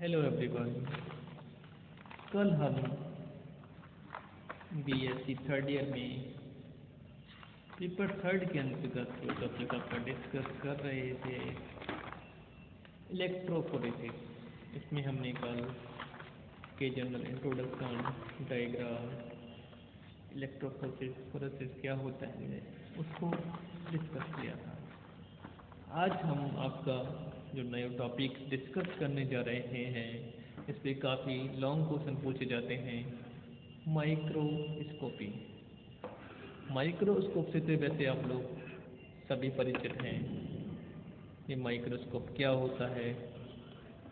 Hello everyone. कल हम BSc third year में पेपर थर्ड के अंतर्गत जो टॉपिक आपका डिस्कस कर रहे थे इलेक्ट्रोफोरेसिस। इसमें हमने कल के जनरल इंट्रोडक्शन, डायग्राम, इलेक्ट्रोफोरेसिस क्या होता है उसको डिस्कस किया था। आज हम आपका जो नया टॉपिक डिस्कस करने जा रहे हैं इस पे काफ़ी लॉन्ग क्वेश्चन पूछे जाते हैं। माइक्रोस्कोपी। माइक्रोस्कोप से तो वैसे आप लोग सभी परिचित हैं, ये माइक्रोस्कोप क्या होता है,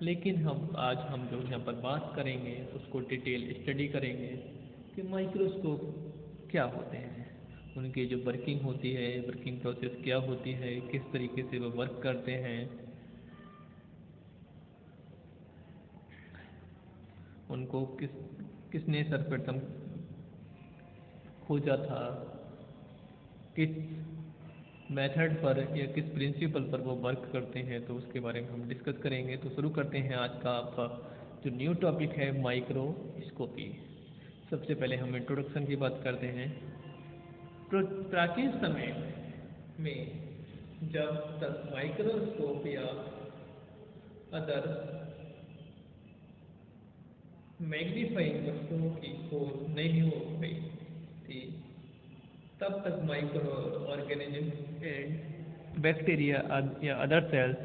लेकिन आज हम जो यहाँ पर बात करेंगे उसको डिटेल स्टडी करेंगे कि माइक्रोस्कोप क्या होते हैं, उनकी जो वर्किंग होती है, वर्किंग प्रोसेस क्या होती है, किस तरीके से वो वर्क करते हैं, उनको किसने सर्वप्रथम खोजा था, किस मेथड पर या किस प्रिंसिपल पर वो वर्क करते हैं, तो उसके बारे में हम डिस्कस करेंगे। तो शुरू करते हैं आज का आपका जो न्यू टॉपिक है माइक्रोस्कोपी। सबसे पहले हम इंट्रोडक्शन की बात करते हैं। प्राचीन समय में जब तक माइक्रोस्कोप या अदर मैग्नीफाइंग वस्तुओं की खोज नहीं हो गई थी, तब तक माइक्रो ऑर्गेनिज्म एंड बैक्टीरिया या अदर सेल्स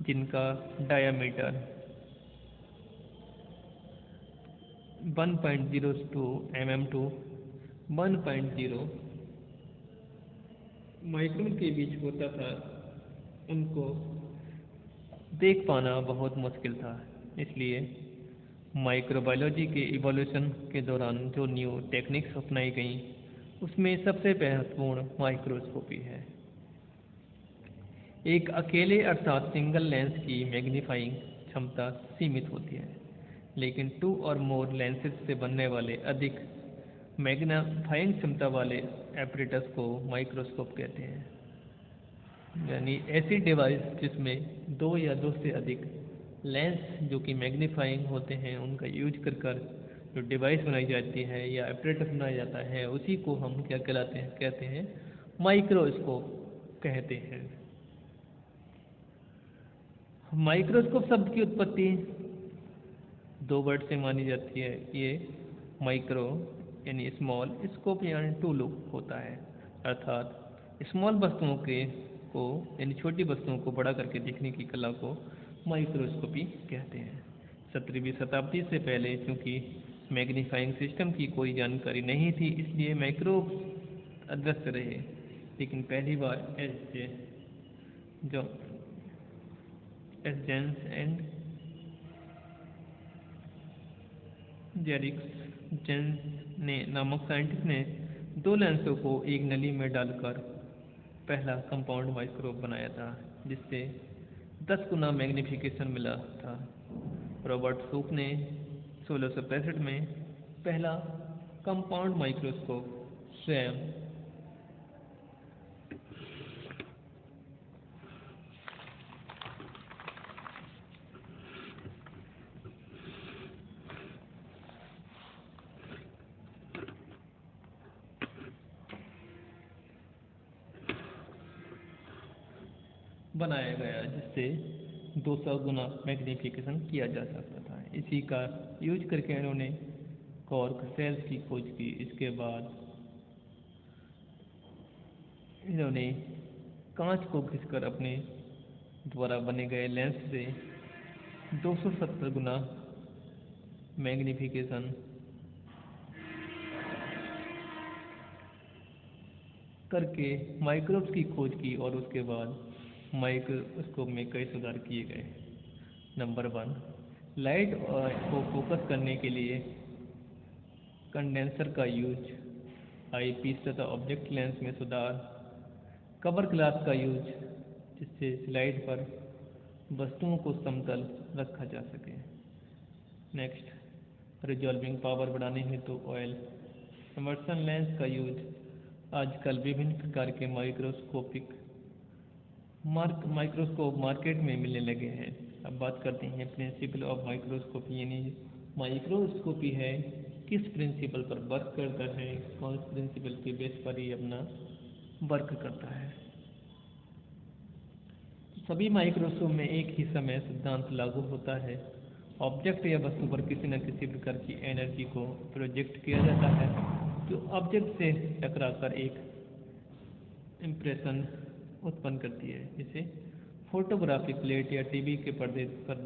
जिनका डायामीटर 1.02 mm टू 1.0 माइक्रोन के बीच होता था, उनको देख पाना बहुत मुश्किल था। इसलिए माइक्रोबायोलॉजी के इवोल्यूशन के दौरान जो न्यू टेक्निक्स अपनाई गई उसमें सबसे महत्वपूर्ण माइक्रोस्कोपी है। एक अकेले अर्थात सिंगल लेंस की मैग्नीफाइंग क्षमता सीमित होती है, लेकिन टू और मोर लेंसेज से बनने वाले अधिक मैग्नीफाइंग क्षमता वाले एपरेटस को माइक्रोस्कोप कहते हैं। यानी ऐसी डिवाइस जिसमें दो या दो से अधिक लेंस जो कि मैग्नीफाइंग होते हैं उनका यूज कर जो डिवाइस बनाई जाती है या एपरेटस बनाया जाता है उसी को हम क्या कहते हैं माइक्रोस्कोप कहते हैं। माइक्रोस्कोप शब्द की उत्पत्ति दो वर्ड से मानी जाती है। ये माइक्रो यानी स्मॉल, स्कोप यानी टूल होता है, अर्थात स्मॉल वस्तुओं को यानी छोटी वस्तुओं को बड़ा करके देखने की कला को माइक्रोस्कोपी कहते हैं। 17वीं शताब्दी से पहले चूंकि मैग्नीफाइंग सिस्टम की कोई जानकारी नहीं थी, इसलिए माइक्रोब अदृश्य रहे, लेकिन पहली बार एस जेंस एंड जेरिक्स जेंस ने नामक साइंटिस्ट ने दो लेंसों को एक नली में डालकर पहला कंपाउंड माइक्रोस्कोप बनाया था, जिससे 10 गुना मैग्नीफिकेशन मिला था। रॉबर्ट सूप ने 1665 में पहला कंपाउंड माइक्रोस्कोप स्वयं बनाया गया, जिससे 200 गुना मैग्नीफिकेशन किया जा सकता था। इसी का यूज करके इन्होंने कॉर्क सेल्स की खोज की। इसके बाद इन्होंने कांच को घिसकर अपने द्वारा बने गए लेंस से 270 गुना मैग्नीफिकेशन करके माइक्रोब्स की खोज की और उसके बाद माइक्रोस्कोप में कई सुधार किए गए। नंबर 1, लाइट को फोकस करने के लिए कंडेंसर का यूज, आईपीस तथा ऑब्जेक्ट लेंस में सुधार, कवर ग्लास का यूज जिससे स्लाइड पर वस्तुओं को समतल रखा जा सके। नेक्स्ट, रिजॉल्विंग पावर बढ़ाने हेतु ऑयल इमर्शन लेंस का यूज। आजकल विभिन्न प्रकार के माइक्रोस्कोप मार्केट में मिलने लगे हैं, अब बात करते हैं प्रिंसिपल ऑफ माइक्रोस्कोपी, यानी माइक्रोस्कोपी है किस प्रिंसिपल पर वर्क करता है, कौन से प्रिंसिपल के बेस पर ही अपना वर्क करता है। सभी माइक्रोस्कोप में एक ही समय सिद्धांत लागू होता है। ऑब्जेक्ट या वस्तु पर किसी न किसी प्रकार की एनर्जी को प्रोजेक्ट किया जाता है जो ऑब्जेक्ट से टकराकर एक इम्प्रेशन उत्पन्न करती है, जिसे फोटोग्राफिक प्लेट या टीवी के पर्दे पर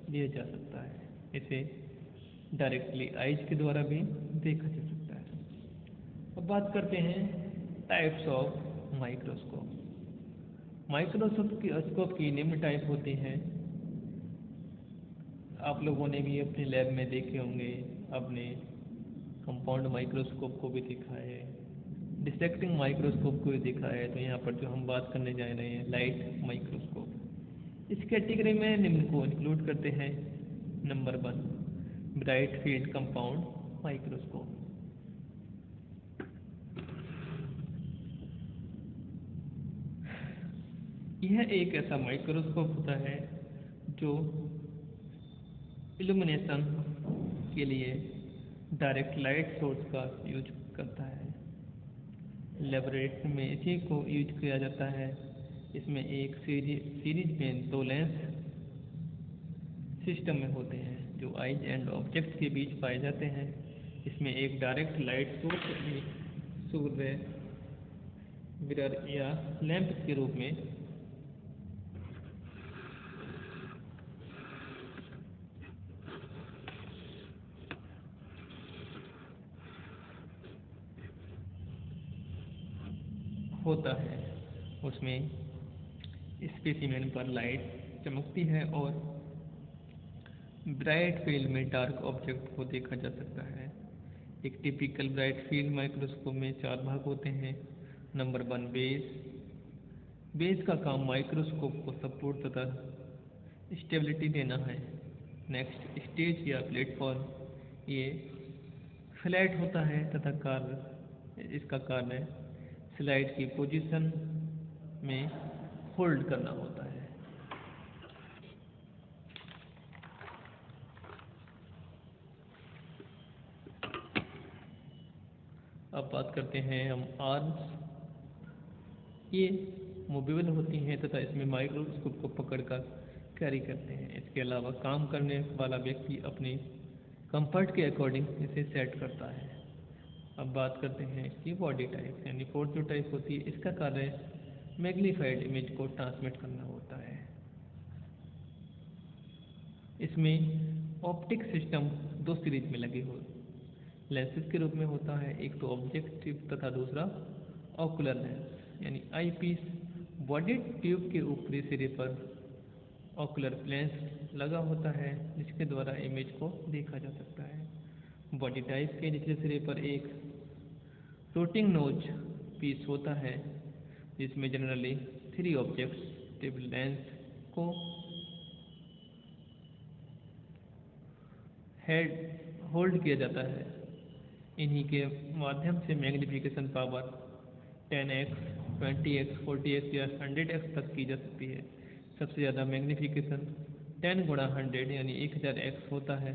लिया जा सकता है। इसे डायरेक्टली आइज के द्वारा भी देखा जा सकता है। अब बात करते हैं टाइप्स ऑफ माइक्रोस्कोप। माइक्रोस्कोप की निम्न टाइप होती हैं। आप लोगों ने भी अपने लैब में देखे होंगे, अपने कंपाउंड माइक्रोस्कोप को भी देखा है, डिसेक्टिंग माइक्रोस्कोप को भी देखा है। तो यहाँ पर जो हम बात करने जा रहे हैं लाइट माइक्रोस्कोप, इस कैटेगरी में निम्न को इंक्लूड करते हैं। Number 1, bright field compound microscope. यह एक ऐसा माइक्रोस्कोप होता है जो इल्यूमिनेशन के लिए डायरेक्ट लाइट सोर्स का यूज करता है। लेबोरेटरी में इसी को यूज किया जाता है। इसमें एक सीरीज में 2 लेंस सिस्टम में होते हैं जो आइज एंड ऑब्जेक्ट के बीच पाए जाते हैं। इसमें एक डायरेक्ट लाइट सोर्स सूर्य, मिरर या लैंप के रूप में होता है। उसमें स्पेसिमेन पर लाइट चमकती है और ब्राइट फील्ड में डार्क ऑब्जेक्ट को देखा जा सकता है। एक टिपिकल ब्राइट फील्ड माइक्रोस्कोप में 4 भाग होते हैं। Number 1, base. बेस का काम माइक्रोस्कोप को सपोर्ट तथा स्टेबिलिटी देना है। नेक्स्ट, स्टेज या प्लेटफॉर्म। ये फ्लैट होता है तथा इसका कार्य स्लाइड की पोजीशन में होल्ड करना होता है। अब बात करते हैं हम आर्म्स। ये मूवेबल होती हैं तथा इसमें माइक्रोस्कोप को पकड़कर कैरी करते हैं। इसके अलावा काम करने वाला व्यक्ति अपने कंफर्ट के अकॉर्डिंग इसे सेट करता है। अब बात करते हैं इसकी बॉडी टाइप, यानी 4th जो टाइप होती है, इसका कार्य मैग्नीफाइड इमेज को ट्रांसमिट करना होता है। इसमें ऑप्टिक सिस्टम 2 सीरीज में लगे हो लेंसेज के रूप में होता है। एक तो ऑब्जेक्टिव तथा दूसरा ऑकुलर लेंस, यानी आई पीस। बॉडी ट्यूब के ऊपरी सिरे पर ऑकुलर लेंस लगा होता है जिसके द्वारा इमेज को देखा जा सकता है। बॉडी टाइप के निचले सिरे पर एक फ्लोटिंग नोज पीस होता है जिसमें जनरली 3 ऑब्जेक्टिव लेंस को हेड होल्ड किया जाता है। इन्हीं के माध्यम से magnification power 10x, 20x, 40x या 100x तक की जा सकती है। सबसे ज़्यादा मैग्नीफिकेशन 10 गुणा 100 यानी 1000x होता है।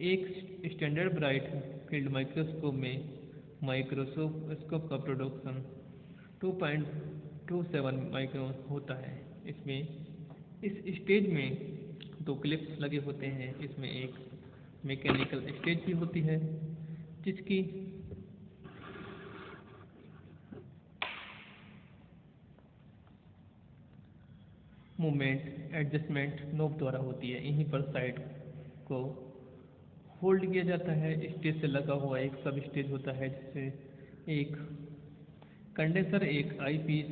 एक स्टैंडर्ड ब्राइट फील्ड माइक्रोस्कोप में माइक्रोस्कोप का प्रोडक्शन 2.27 माइक्रोन होता है। इसमें इस स्टेज में 2 क्लिप्स लगे होते हैं। इसमें एक मैकेनिकल स्टेज भी होती है जिसकी मूवमेंट एडजस्टमेंट नोब द्वारा होती है। यहीं पर साइड को होल्ड किया जाता है। स्टेज से लगा हुआ एक सब स्टेज होता है जिससे एक कंडेंसर, एक आई पीस,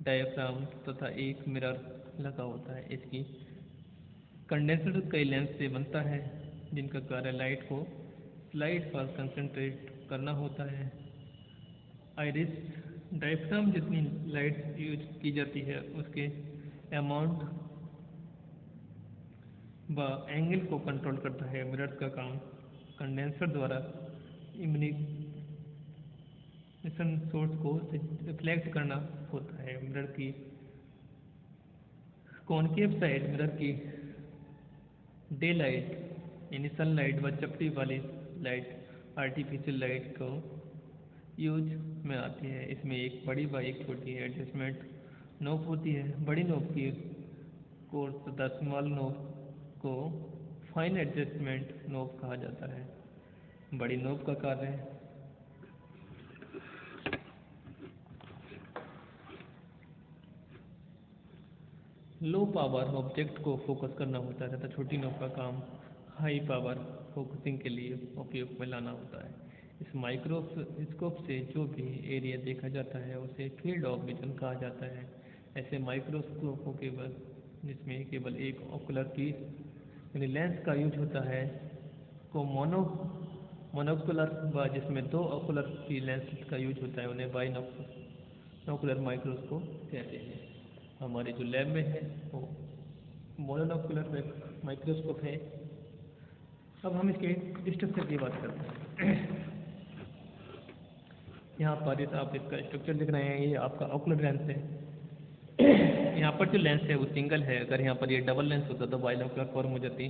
डायफ्राम तथा एक मिरर लगा होता है। इसकी कंडेंसर कई लेंस से बनता है जिनका कार्य लाइट को स्लाइड पर कंसंट्रेट करना होता है। आइरिस डायफ्राम जितनी लाइट यूज की जाती है उसके अमाउंट व एंगल को कंट्रोल करता है। मिरर का काम कंडेंसर द्वारा इल्यूमिनेशन सोर्स को रिफ्लेक्ट करना होता है। मिरर की कॉनकेव साइड मिरर की डे लाइट यानी सनलाइट व चपटी वाली लाइट आर्टिफिशियल लाइट को यूज में आती है। इसमें एक बड़ी व एक छोटी एडजस्टमेंट नॉब होती है। बड़ी नॉब की कोर्स तथा स्मॉल नॉब को फाइन एडजस्टमेंट नॉब कहा जाता है। बड़ी नॉब का कार्य लो पावर ऑब्जेक्ट को फोकस करना होता है तथा छोटी नॉब का काम हाई पावर फोकसिंग के लिए उपयोग में लाना होता है। इस माइक्रोस्कोप से जो भी एरिया देखा जाता है उसे फील्ड ऑफ विजन कहा जाता है। ऐसे माइक्रोस्कोपों जिसमें केवल एक ऑकुलर पीस यानी लेंस का यूज होता है को मोनोकुलर व जिसमें दो ऑकुलर की लेंस का यूज होता है उन्हें बाइनोकुलर माइक्रोस्कोप कहते हैं। हमारे जो लैब में है वो मोनोकुलर माइक्रोस्कोप है। अब हम इसके स्ट्रक्चर की बात करते हैं। यहाँ पर आप इसका स्ट्रक्चर देख रहे हैं, ये आपका ऑकुलर लेंस है। यहाँ पर जो लेंस है वो सिंगल है। अगर यहाँ पर ये डबल लेंस होता तो बाइनोकुलर फॉर्म हो जाती।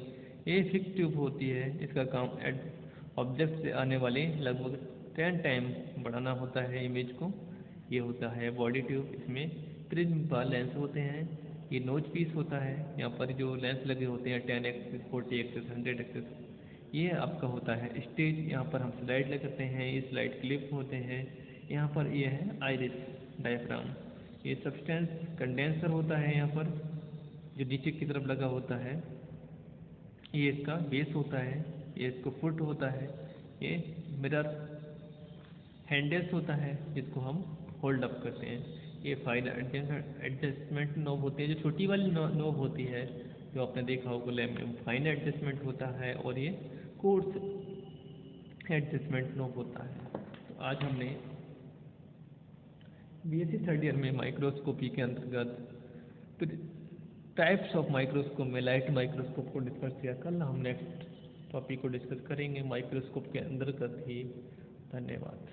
ये फिक्स ट्यूब होती है। इसका काम ऑब्जेक्ट से आने वाले लगभग 10 टाइम बढ़ाना होता है इमेज को। ये होता है बॉडी ट्यूब। इसमें प्रिज्म व लेंस होते हैं। ये नोज पीस होता है। यहाँ पर जो लेंस लगे होते हैं 10 एक्सिस, 40 एक्सिस, 100 एक्सिस। ये आपका होता है स्टेज। यहाँ पर हम स्लाइड लगाते हैं, ये स्लाइड क्लिप होते हैं। यहाँ पर ये है आइरिस डायफ्राम। ये सब्सटेंस कंडेंसर होता है यहाँ पर जो नीचे की तरफ लगा होता है। ये इसका बेस होता है। ये इसको फुट होता है। ये मिरर हैंडल्स होता है जिसको हम होल्ड अप करते हैं। ये फाइन एडजस्टमेंट नॉब होती है। जो छोटी वाली नॉब होती है जो आपने देखा होगा लैब में फाइन एडजस्टमेंट होता है और ये कोर्स एडजस्टमेंट नॉब होता है। तो आज हमने बीएससी थर्ड ईयर में माइक्रोस्कोपी के अंतर्गत टाइप्स ऑफ माइक्रोस्कोप में लाइट माइक्रोस्कोप को डिस्कस किया। कल हम नेक्स्ट टॉपिक को डिस्कस करेंगे माइक्रोस्कोप के अंतर्गत ही। धन्यवाद।